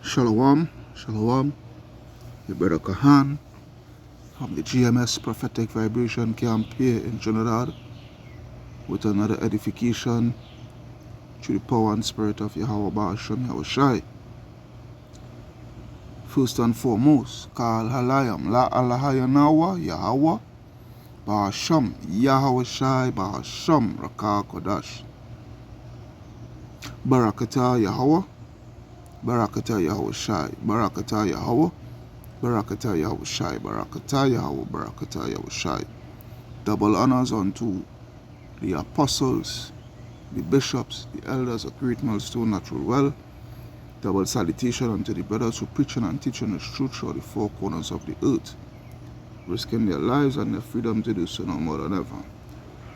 Shalom, shalom, your brother Kahan from the GMS Prophetic Vibration Camp here in Trinidad with another edification through the power and spirit of Yahweh Ba'ashem Yahushai. First and foremost, Kal Halayam, La Alahayanawa, Yahweh Ba'ashem, Yahushai Ba'ashem, Rakah Kodash. Barakatah Yahweh, Barakatah Yahushai, Barakatah Yahweh, Barakatah Yahushai, Barakatah Yahweh, Barakatah Yahushai. Double honors unto the apostles, the bishops, the elders of Great Millstone Natural Well. Double salutation unto the brothers who preaching and teaching the truth throughout the four corners of the earth, risking their lives and their freedom to do so no more than ever.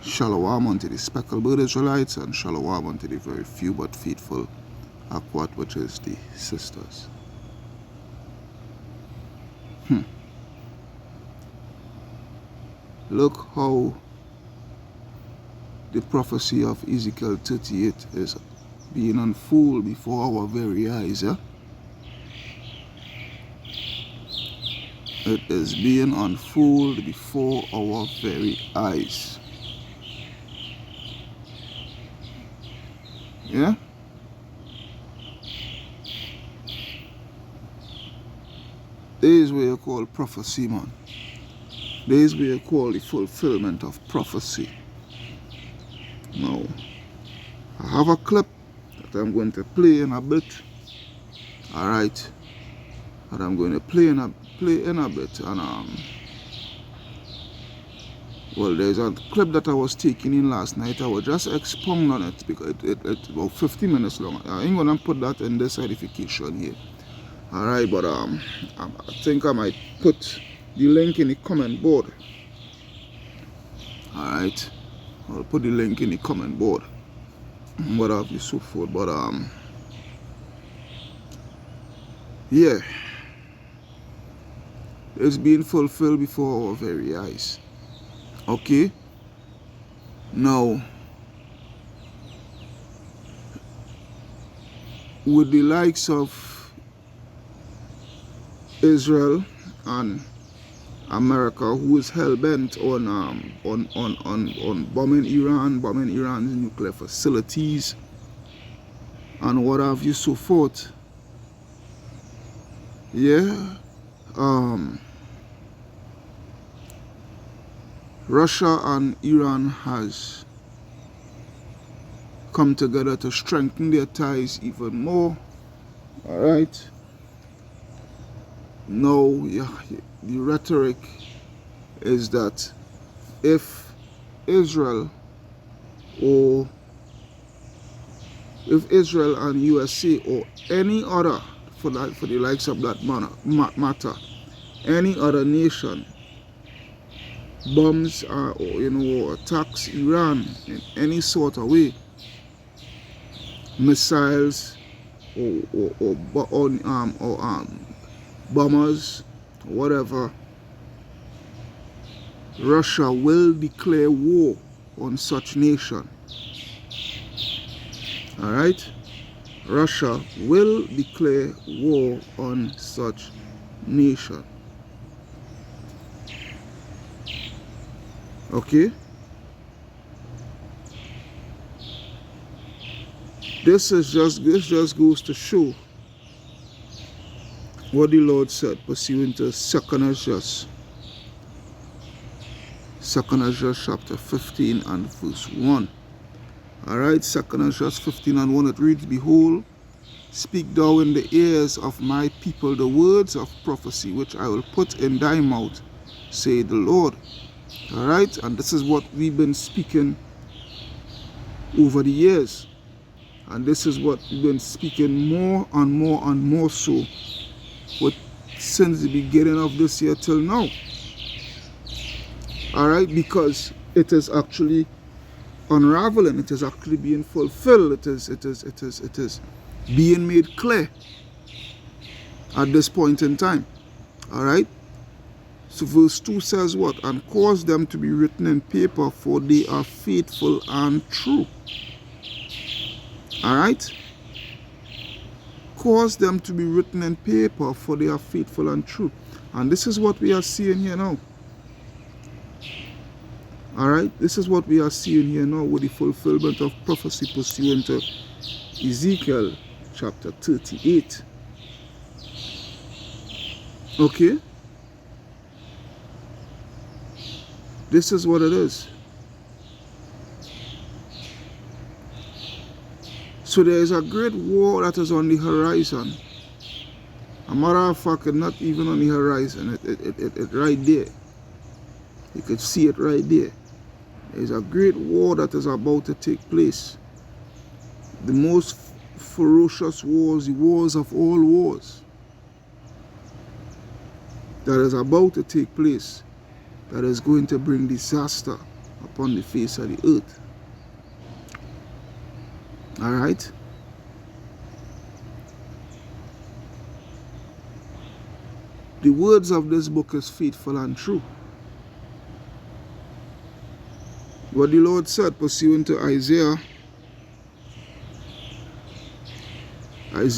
Shalom unto the speckled bird Israelites, and shalom unto the very few but faithful Akwat, which is the sisters. Look how the prophecy of Ezekiel 38 is being unfolded before our very eyes. It is being unfolded before our very eyes. Yeah? This is what you call prophecy, man. This is what you call the fulfillment of prophecy. Now, I have a clip that I'm going to play in a bit. Alright. And I'm going to play in a bit. And well, there's a clip that I was taking in last night. I will just expound on it because it's about 50 minutes long. I ain't gonna put that in this edification here. Alright, but I think I might put the link in the comment board. Alright. I'll put the link in the comment board. What have you so forth. But yeah. It's being fulfilled before our very eyes. Okay? Now, with the likes of Israel and America, who is hell-bent on bombing Iran's nuclear facilities and what have you so forth. Yeah. Russia and Iran has come together to strengthen their ties even more. Alright. Now, yeah, the rhetoric is that if Israel and USA or any other, for the likes of that matter, any other nation bombs or attacks Iran in any sort of way, missiles or bombers, whatever, Russia will declare war on such nation. Alright? Russia will declare war on such nation. Okay? This just goes to show what the Lord said pursuant to 2 Ezra chapter 15 and verse 1. Alright, 2 Ezra 15 and 1, it reads, Behold, speak thou in the ears of my people the words of prophecy, which I will put in thy mouth, say the Lord. Alright, and this is what we've been speaking over the years. And this is what we've been speaking more and more and more so since the beginning of this year till now. Alright, because it is actually unraveling, it is actually being fulfilled, it is being made clear at this point in time. Alright? So verse 2 says what? And cause them to be written in paper, for they are faithful and true. Alright? cause them to be written in paper, for they are faithful and true. And this is what we are seeing here now. Alright, this is what we are seeing here now with the fulfillment of prophecy pursuant to Ezekiel chapter 38. Okay? This is what it is. So there is a great war that is on the horizon. A matter of fact, not even on the horizon, it right there. You could see it right there. There is a great war that is about to take place. The most ferocious wars, the wars of all wars, that is about to take place, that is going to bring disaster upon the face of the earth. Alright? The words of this book is faithful and true. What the Lord said pursuant to Isaiah, I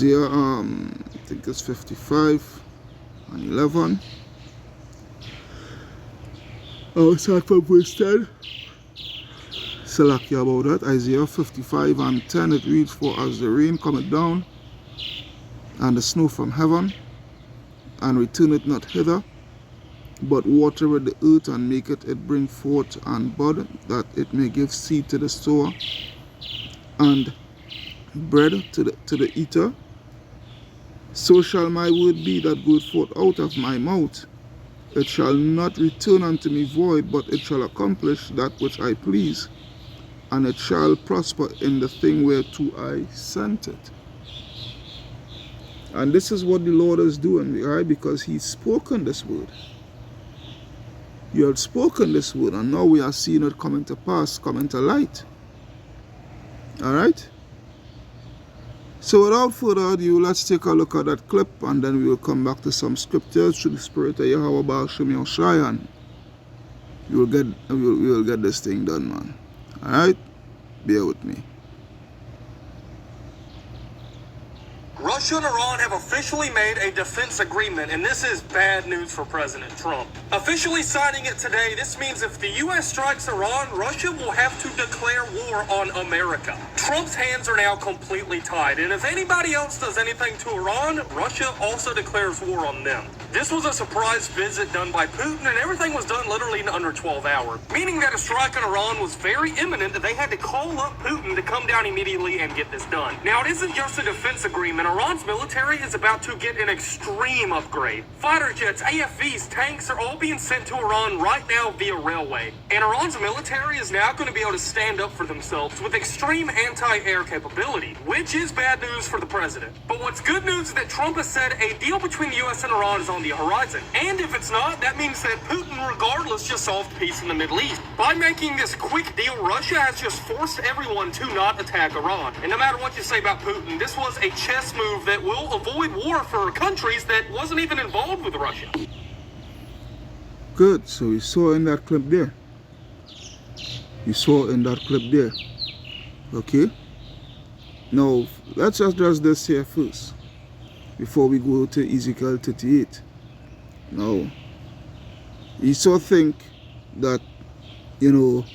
think it's 55 and 11. I'll start from verse 10. Salakia about that. Isaiah 55 and 10, it reads, For as the rain cometh down, and the snow from heaven, and returneth not hither, but watereth the earth, and maketh it bring forth and bud, that it may give seed to the sower, and bread to the eater, so shall my word be that goeth forth out of my mouth. It shall not return unto me void, but it shall accomplish that which I please, and it shall prosper in the thing whereto I sent it. And this is what the Lord is doing, right? Because He's spoken this word. You have spoken this word, and now we are seeing it coming to pass, coming to light. Alright? So without further ado, let's take a look at that clip, and then we will come back to some scriptures through the Spirit of Yahweh Baal Shem Yoshai, and we will get this thing done, man. Alright? Bear with me. Russia and Iran have officially made a defense agreement, and this is bad news for President Trump. Officially signing it today, this means if the U.S. strikes Iran, Russia will have to declare war on America. Trump's hands are now completely tied, and if anybody else does anything to Iran, Russia also declares war on them. This was a surprise visit done by Putin, and everything was done literally in under 12 hours, meaning that a strike on Iran was very imminent, that they had to call up Putin to come down immediately and get this done. Now, it isn't just a defense agreement. Iran's military is about to get an extreme upgrade. Fighter jets, AFVs, tanks are all being sent to Iran right now via railway. And Iran's military is now going to be able to stand up for themselves with extreme anti-air capability, which is bad news for the president. But what's good news is that Trump has said a deal between the U.S. and Iran is on the horizon. And if it's not, that means that Putin, regardless, just solved peace in the Middle East. By making this quick deal, Russia has just forced everyone to not attack Iran. And no matter what you say about Putin, this was a chess move that will avoid war for countries that wasn't even involved with Russia. Good. So we saw in that clip there. You saw in that clip there. Okay. Now, let's address this here first, before we go to Ezekiel 38. Now, you so think that, you know,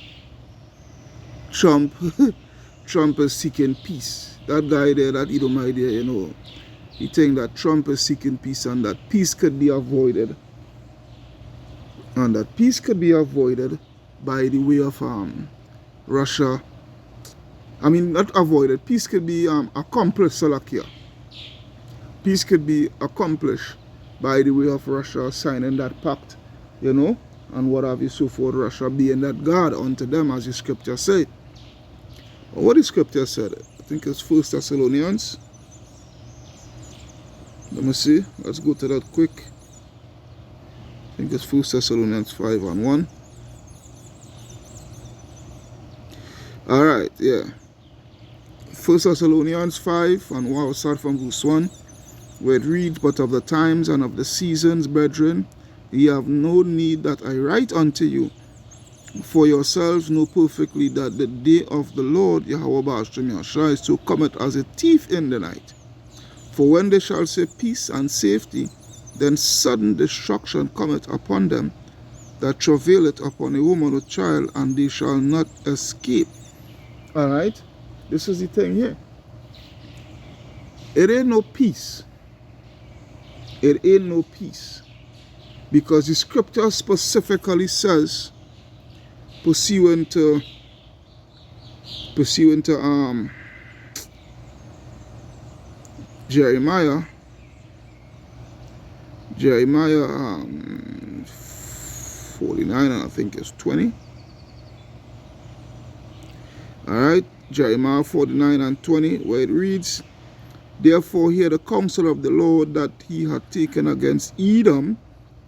Trump is seeking peace. That guy there, that Edomite there, you know, he think that Trump is seeking peace, and that peace could be avoided. And that peace could be avoided by the way of Russia. I mean, not avoided. Peace could be accomplished, Salakia. Peace could be accomplished by the way of Russia signing that pact, you know, and what have you, so forth, Russia being that God unto them, as the scripture said. But what the scripture said, I think it's 1 Thessalonians. Let me see. Let's go to that quick. I think it's 1 Thessalonians 5 and 1. Alright, yeah. 1 Thessalonians 5, and we'll start from verse 1, where it reads, But of the times and of the seasons, brethren, ye have no need that I write unto you. For yourselves know perfectly that the day of the Lord, Yahweh Baal Shem Yoshai, so cometh as a thief in the night. For when they shall say peace and safety, then sudden destruction cometh upon them that travaileth upon a woman with child, and they shall not escape. Alright? This is the thing here. It ain't no peace. It ain't no peace. Because the scripture specifically says, pursuant to Jeremiah 49, and I think it's 20. Alright, Jeremiah 49 and 20, where it reads, Therefore hear the counsel of the Lord that he had taken against Edom.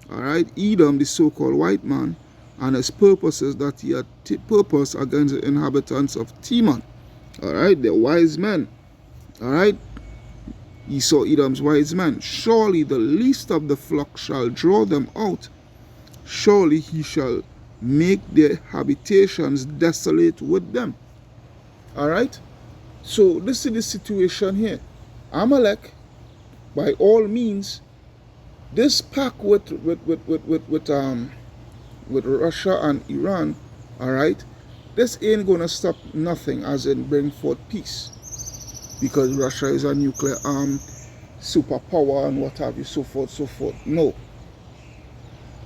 Alright, Edom, the so-called white man, and his purposes that he had purpose against the inhabitants of Teman. Alright, they're wise men. Alright, ye saw Edom's wise men. Surely the least of the flock shall draw them out. Surely he shall make their habitations desolate with them. Alright, so this is the situation here. Amalek, by all means, this pact with Russia and Iran, alright, this ain't gonna stop nothing, as in bring forth peace. Because Russia is a nuclear armed superpower and what have you, so forth, so forth. No.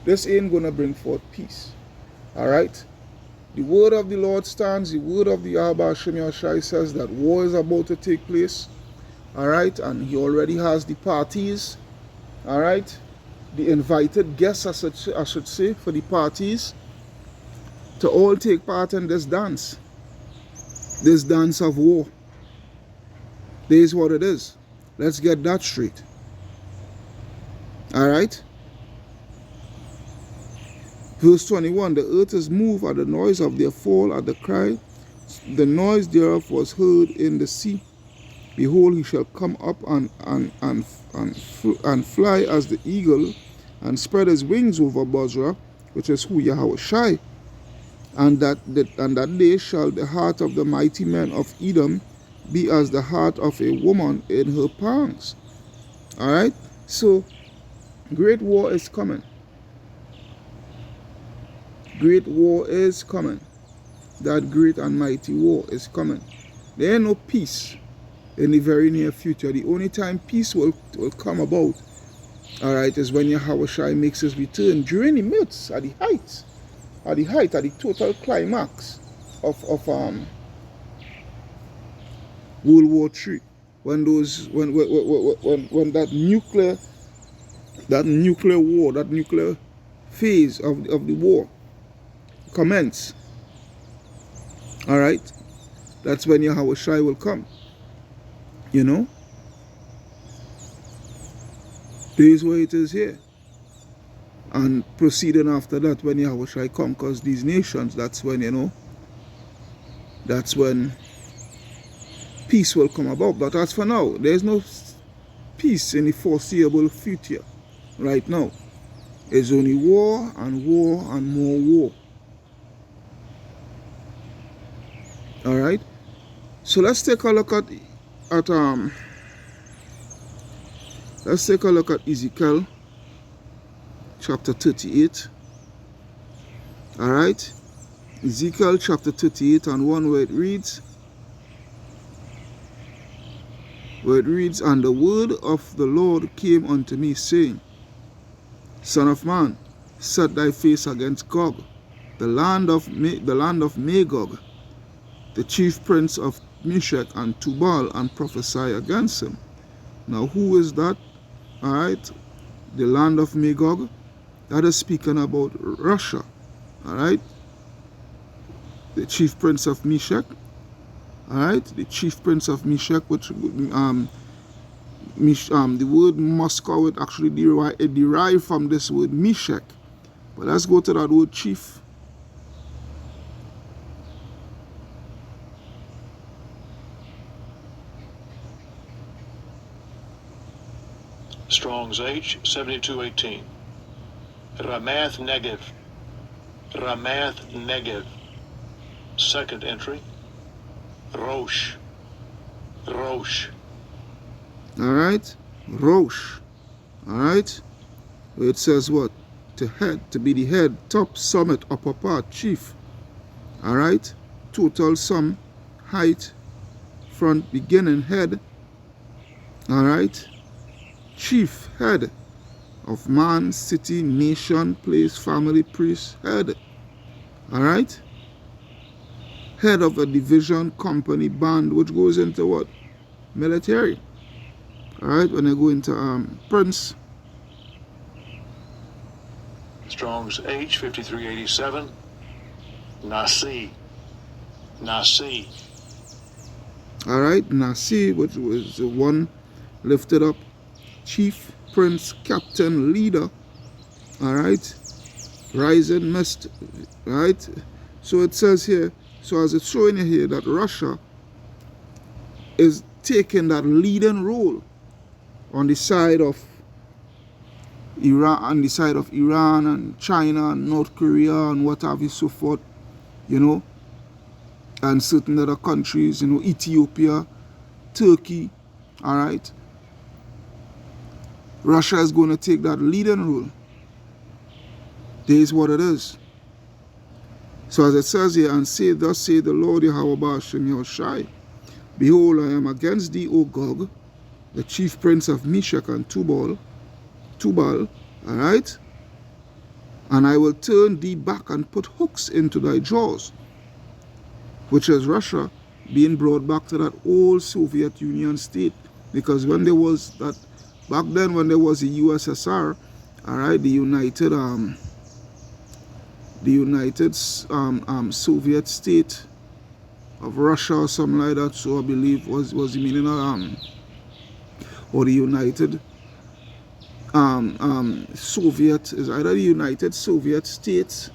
This ain't gonna bring forth peace. Alright? The word of the Lord stands, the word of the Abba Shem Yahshai says that war is about to take place. Alright, and he already has the parties. Alright, the invited guests, I should say, for the parties to all take part in this dance of war. This is what it is. Let's get that straight. Alright, verse 21, the earth is moved at the noise of their fall, at the cry. The noise thereof was heard in the sea. Behold, he shall come up and fly as the eagle, and spread his wings over Bozrah, which is who Yahweh Shai. And that day shall the heart of the mighty men of Edom be as the heart of a woman in her pangs. Alright? So, great war is coming. Great war is coming. That great and mighty war is coming. There ain't no peace in the very near future. The only time peace will come about, alright, is when Yahweh Shai makes his return during the midst, at the total climax of World War III. When that nuclear war, that nuclear phase of the war commence. Alright? That's when Yahweh Shai will come. You know? This is where it is here. And proceeding after that, when Yahweh Shai conquers these nations, that's when, you know, that's when peace will come about. But as for now, there's no peace in the foreseeable future. Right now. It's only war and war and more war. Alright? So let's take a look at Ezekiel chapter 38. Alright? Ezekiel chapter 38 and 1, where it reads, and the word of the Lord came unto me, saying, Son of man, set thy face against Gog, the land of Magog, the chief prince of Meshech and Tubal, and prophesy against him. Now who is that? Alright, the land of Magog, that is speaking about Russia. Alright, the chief prince of Meshech. Alright, the chief prince of Meshech, which the word Moscow would actually derive from this word Meshech. But let's go to that word chief. Strong's H 7218. Ramath Negev. Second entry. Rosh. All right, Rosh. All right, it says what? To be the head, top, summit, upper part, chief. All right, total sum, height, front, beginning, head. All right, chief, head of man, city, nation, place, family, priest, head. All right, head of a division, company, band, which goes into what? Military. All right, when I go into prince. Strong's H 5387. Nasi. Nasi. All right, Nasi, which was the one lifted up, chief, prince, captain, leader. All right, rising mist. Right, so it says here. So as it's showing you here that Russia is taking that leading role on the side of Iran, and China and North Korea and what have you, so forth, you know, and certain other countries, you know, Ethiopia, Turkey. All right, Russia is going to take that leading role. This is what it is. So as it says here, and say, thus say the Lord Yahweh Ba'ashem Yahushai, behold, I am against thee, O Gog, the chief prince of Meshach and Tubal, all right? And I will turn thee back and put hooks into thy jaws, which is Russia being brought back to that old Soviet Union state. Because when there was that, back then when there was the USSR, all right, the United Soviet state of Russia or something like that, so I believe was the meaning of, or the United Soviet, is either the United Soviet States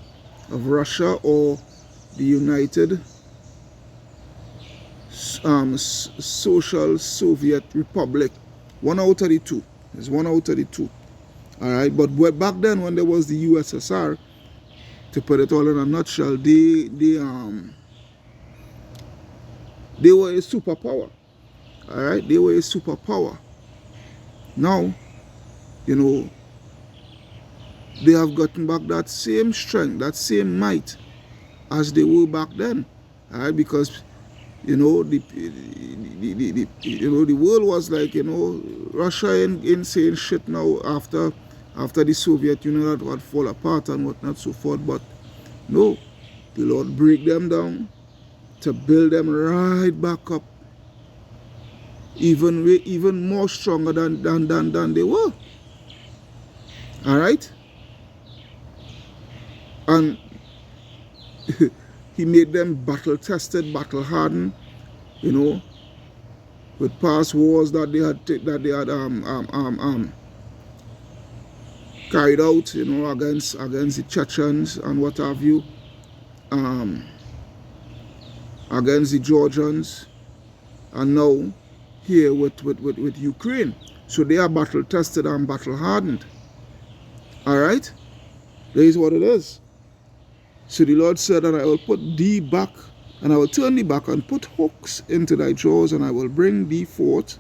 of Russia or the United Social Soviet Republic. One out of the two. It's one out of the two. All right, but back then when there was the USSR, to put it all in a nutshell, they were a superpower. All right, they were a superpower. Now, you know, they have gotten back that same strength, that same might as they were back then. All right, because you know the world was like, you know, Russia ain't saying shit now after the Soviet Union had fall apart and whatnot, so forth. But no, the Lord break them down to build them right back up, even more stronger than they were. All right, and he made them battle tested, battle hardened, you know, with past wars that they had carried out, you know, against the Chechens and what have you, against the Georgians, and now here with Ukraine. So they are battle tested and battle hardened. All right, there is what it is. So the Lord said, and I will put thee back, and I will turn thee back and put hooks into thy jaws, and I will bring thee forth,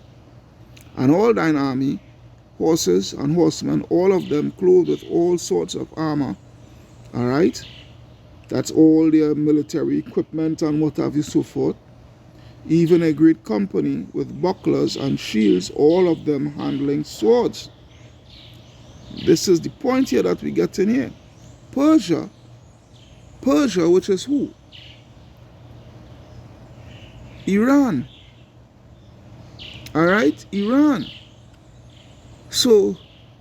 and all thine army, horses and horsemen, all of them clothed with all sorts of armor. All right, that's all their military equipment and what have you, so forth. Even a great company with bucklers and shields, all of them handling swords. This is the point here that we get in here. Persia, which is who? Iran. All right, Iran. So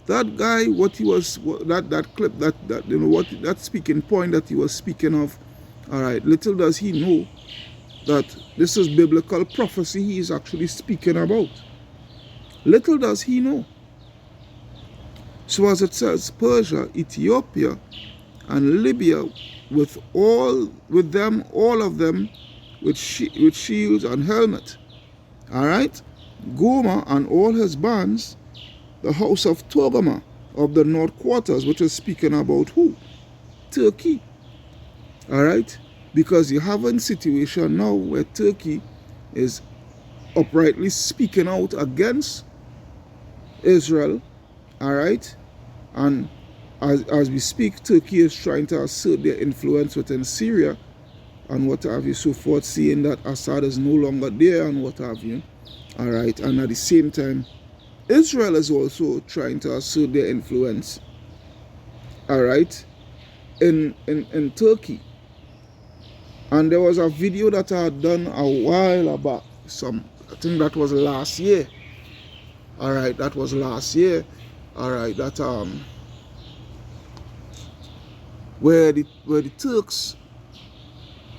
that guy, what he was, that clip, that you know, what that speaking point that he was speaking of. All right, little does he know that this is biblical prophecy he is actually speaking about. Little does he know. So as it says, Persia, Ethiopia, and Libya, with them, all of them, with shields and helmet. All right, Gomer and all his bands, the house of Togarmah of the north quarters, which is speaking about who? Turkey. All right, because you have a situation now where Turkey is uprightly speaking out against Israel, all right? And as we speak, Turkey is trying to assert their influence within Syria and what have you, so forth, seeing that Assad is no longer there and what have you, all right? And at the same time, Israel is also trying to assert their influence, all right, in Turkey. And there was a video that I had done a while back, I think that was last year, all right, that was last year, all right, that where the Turks,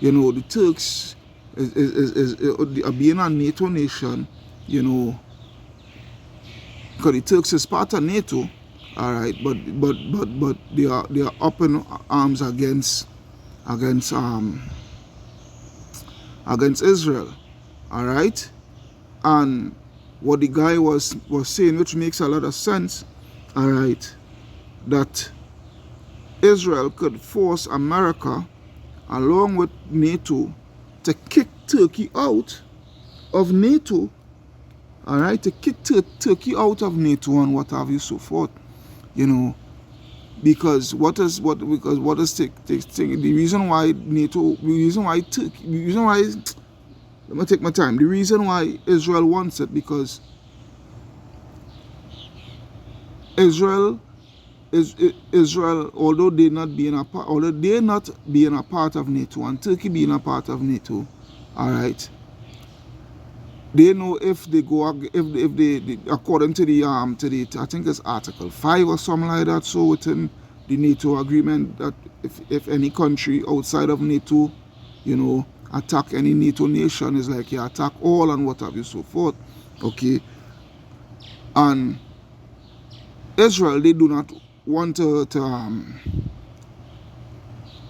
you know, the Turks is being a NATO nation, you know, because the Turks is part of NATO, all right, but they are up in arms against Israel, all right. And what the guy was saying, which makes a lot of sense, all right, that Israel could force America along with NATO to kick Turkey out of NATO, all right, to kick Turkey out of NATO and what have you, so forth, you know, because the reason why NATO, let me take my time, the reason why Israel wants it, because Israel, although they're not being a part of NATO and Turkey being a part of NATO, all right, they know if they go, if they according to the I think it's Article 5 or something like that, so within the NATO agreement, that if any country outside of NATO, you know, attack any NATO nation, is like you attack all and what have you, so forth, okay. And Israel, they do not want to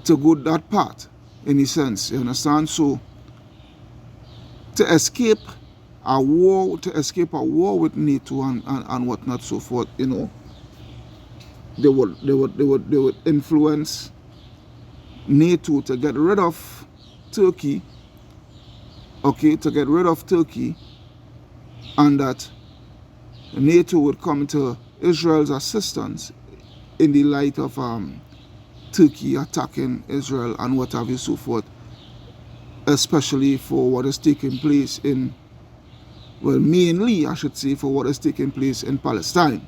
go that part, in a sense, you understand? So to escape a war with NATO and whatnot, so forth, you know, they would influence NATO to get rid of Turkey, okay, to get rid of Turkey, and that NATO would come to Israel's assistance in the light of Turkey attacking Israel and what have you, so forth, especially for what is taking place in, well, mainly I should say, for what is taking place in Palestine.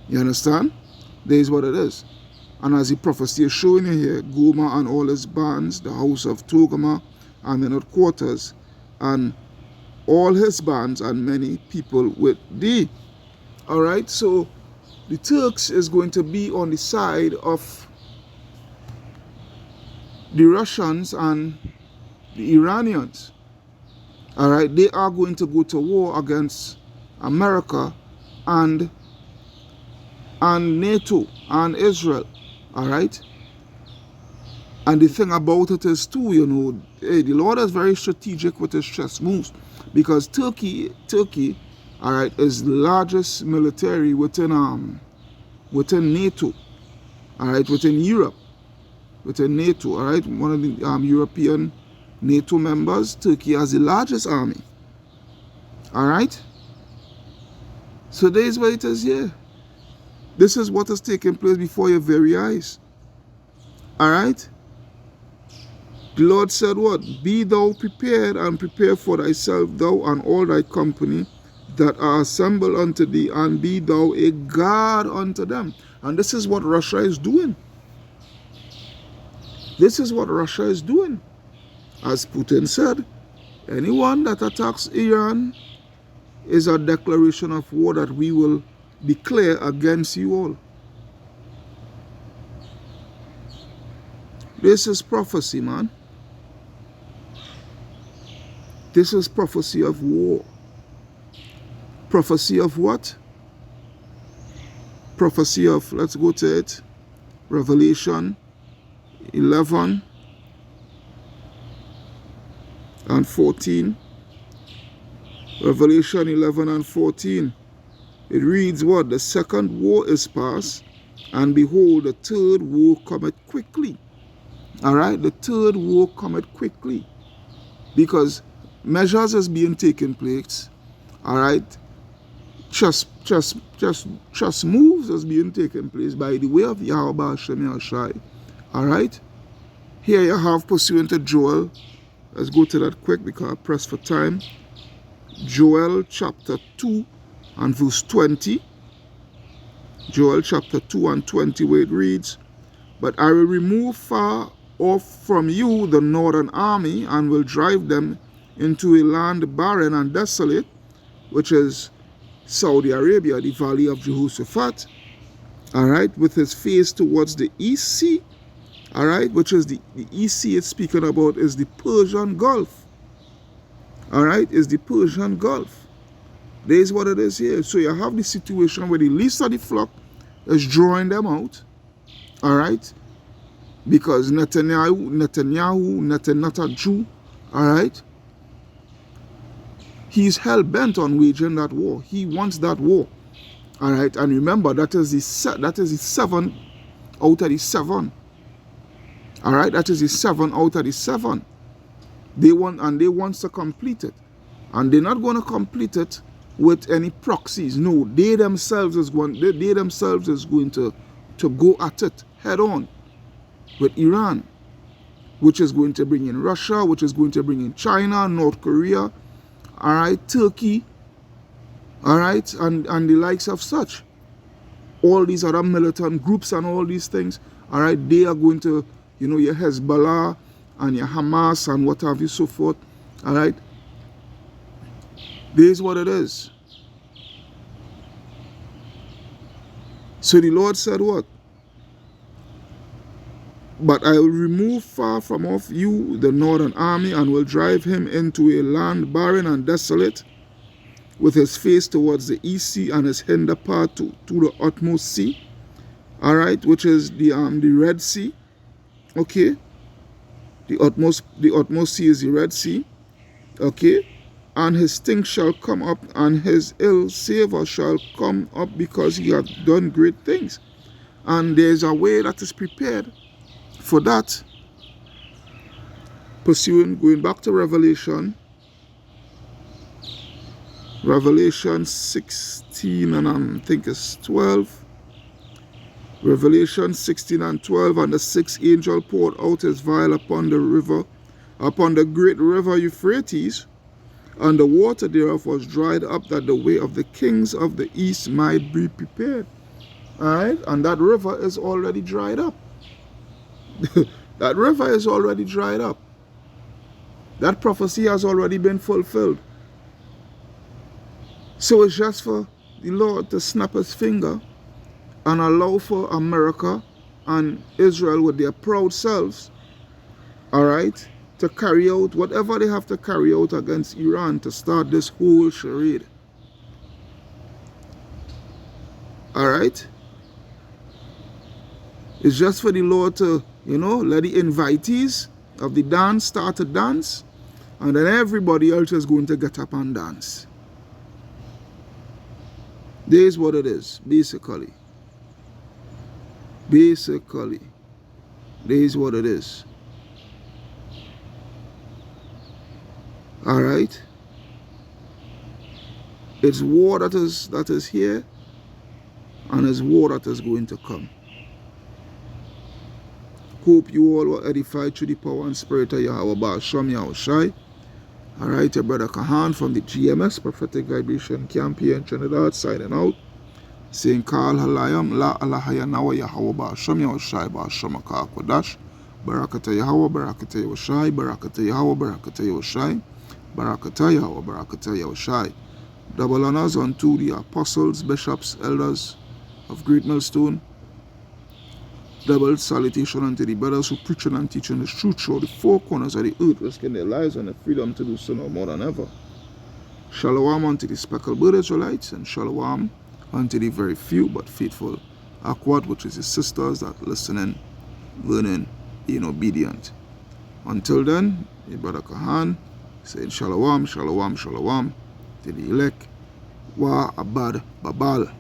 You understand? There is what it is. And as the prophecy is showing you here, Goma and all his bands, the house of Togama and the north quarters, and all his bands and many people with thee. All right, so the Turks is going to be on the side of the Russians and the Iranians. All right, they are going to go to war against America and NATO and Israel. All right, and the thing about it is too, you know, the Lord is very strategic with his chess moves, because Turkey, all right, is the largest military within NATO, all right, within Europe, within NATO, all right, one of the European NATO members. Turkey has the largest army, all right. So there is what it is here. This is what is taking place before your very eyes, all right. The Lord said what? Be thou prepared, and prepare for thyself, thou and all thy company that are assembled unto thee, and be thou a guard unto them. And this is what Russia is doing. This is what Russia is doing. As Putin said, anyone that attacks Iran is a declaration of war that we will declare against you all. This is prophecy, man. This is prophecy of war. Prophecy of what? Prophecy of, let's go to it, Revelation 11 and 14. Revelation 11 and 14. It reads what? The second war is past, and behold, the third war cometh quickly. All right, the third war cometh quickly, because measures is being taken place, all right, Chess moves is being taken place by the way of Yahweh Hashem Yahushai. Alright? Here you have pursuant to Joel. Let's go to that quick because I press for time. Joel chapter 2 and verse 20. Joel chapter 2 and 20, where it reads, "But I will remove far off from you the northern army, and will drive them into a land barren and desolate," which is Saudi Arabia, the valley of Jehoshaphat, all right, with his face towards the East Sea, all right, which is the East Sea it's speaking about is the Persian Gulf, all right, is the Persian Gulf. There's what it is here. So you have the situation where the least of the flock is drawing them out, all right, because Netanyahu, not a Jew, all right, he's hell-bent on waging that war. He wants that war. All right, and remember, that is the 7 out of the 7. All right, that is the 7 out of the 7. They want to complete it. And they're not going to complete it with any proxies. No, they themselves is going to go at it head on with Iran, which is going to bring in Russia, which is going to bring in China, North Korea, all right, Turkey, all right, and the likes of such. All these other militant groups and all these things, all right, they are going to, you know, your Hezbollah and your Hamas and what have you, so forth, all right. This is what it is. So the Lord said what? "But I will remove far from off you the northern army, and will drive him into a land barren and desolate, with his face towards the east sea, and his hinder part to the utmost sea," all right, which is the Red Sea. Okay, the utmost sea is the Red Sea. Okay, "and his stink shall come up, and his ill savor shall come up, because he hath done great things." And there is a way that is prepared for that. Going back to Revelation 16 and I think it's 12. Revelation 16 and 12, "And the sixth angel poured out his vial upon the great river Euphrates, and the water thereof was dried up, that the way of the kings of the east might be prepared." All right, and that river is already dried up. That river is already dried up. That prophecy has already been fulfilled. So it's just for the Lord to snap his finger and allow for America and Israel with their proud selves, all right, to carry out whatever they have to carry out against Iran to start this whole charade. All right? It's just for the Lord to, you know, let the invitees of the dance start to dance, and then everybody else is going to get up and dance. This is what it is, basically. Basically, this is what it is. All right? It's war that is here, and it's war that is going to come. Hope you all were edified through the power and spirit of Yahweh Ba'asham Yahushai. All right, your brother Kahan from the GMS Prophetic Vibration Camp here in Trinidad, signing out, saying Kal Halayam La Alahaya Nawa Yahweh Ba'asham Yahushai Ba'asham Akakodash, Barakata Yahweh, Barakata Yahushai, Barakata Yahweh, Barakata Yahushai, Barakata Yahweh, Barakata Yahushai. Double honors unto the apostles, bishops, elders of Great Millstone. Double salutation unto the brothers who preaching and teaching the truth through the four corners of the earth, risking their lives and the freedom to do so no more than ever. Shalom unto the speckled bird Israelites, and shalom unto the very few but faithful Akwad, which is the sisters that listening, learning, being obedient. Until then, your brother Kahan saying shalom, shalom, shalom to the elect. Wa abad babal.